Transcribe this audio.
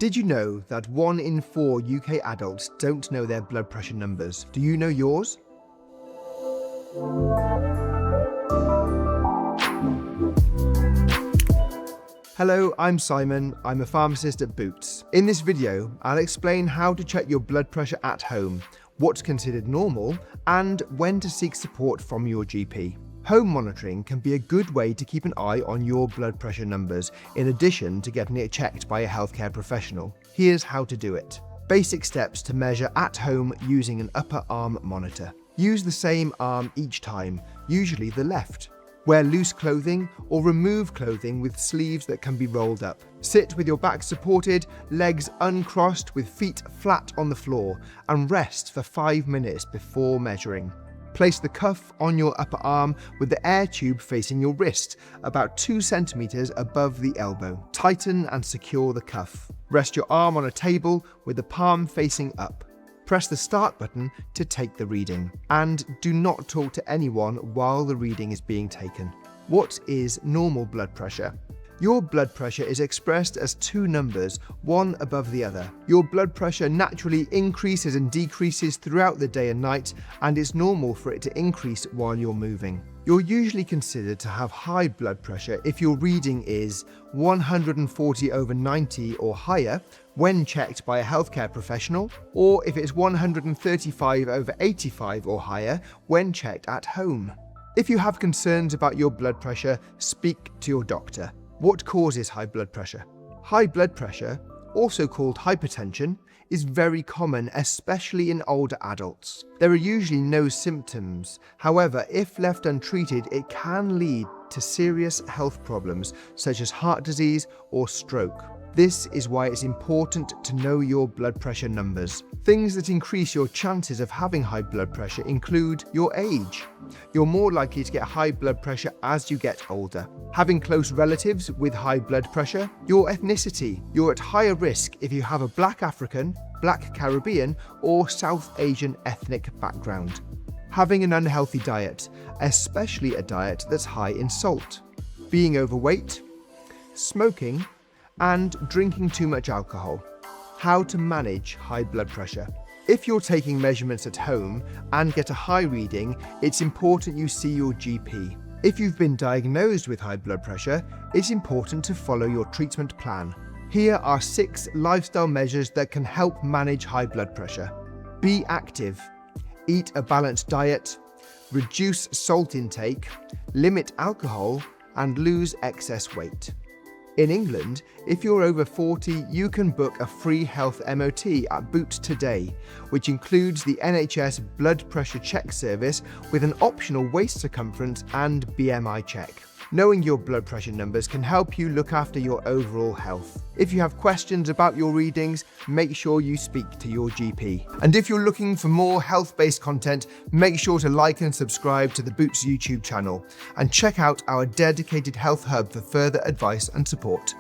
Did you know that 1 in 4 UK adults don't know their blood pressure numbers? Do you know yours? Hello, I'm Simon. I'm a pharmacist at Boots. In this video, I'll explain how to check your blood pressure at home, what's considered normal, and when to seek support from your GP. Home monitoring can be a good way to keep an eye on your blood pressure numbers, in addition to getting it checked by a healthcare professional. Here's how to do it. Basic steps to measure at home using an upper arm monitor. Use the same arm each time, usually the left. Wear loose clothing or remove clothing with sleeves that can be rolled up. Sit with your back supported, legs uncrossed with feet flat on the floor, and rest for 5 minutes before measuring. Place the cuff on your upper arm with the air tube facing your wrist, about 2 centimeters above the elbow. Tighten and secure the cuff. Rest your arm on a table with the palm facing up. Press the start button to take the reading, and do not talk to anyone while the reading is being taken. What is normal blood pressure? Your blood pressure is expressed as 2 numbers, one above the other. Your blood pressure naturally increases and decreases throughout the day and night, and it's normal for it to increase while you're moving. You're usually considered to have high blood pressure if your reading is 140/90 or higher when checked by a healthcare professional, or if it's 135/85 or higher when checked at home. If you have concerns about your blood pressure, speak to your doctor. What causes high blood pressure? High blood pressure, also called hypertension, is very common, especially in older adults. There are usually no symptoms. However, if left untreated, it can lead to serious health problems such as heart disease or stroke. This is why it's important to know your blood pressure numbers. Things that increase your chances of having high blood pressure include your age. You're more likely to get high blood pressure as you get older. Having close relatives with high blood pressure, your ethnicity. You're at higher risk if you have a Black African, Black Caribbean, or South Asian ethnic background. Having an unhealthy diet, especially a diet that's high in salt. Being overweight, smoking, and drinking too much alcohol. How to manage high blood pressure. If you're taking measurements at home and get a high reading, it's important you see your GP. If you've been diagnosed with high blood pressure, it's important to follow your treatment plan. Here are 6 lifestyle measures that can help manage high blood pressure. Be active. Eat a balanced diet. Reduce salt intake. Limit alcohol, and lose excess weight. In England, if you're over 40, you can book a free health MOT at Boots today, which includes the NHS blood pressure check service with an optional waist circumference and BMI check. Knowing your blood pressure numbers can help you look after your overall health. If you have questions about your readings, make sure you speak to your GP. And if you're looking for more health-based content, make sure to like and subscribe to the Boots YouTube channel, and check out our dedicated health hub for further advice and support.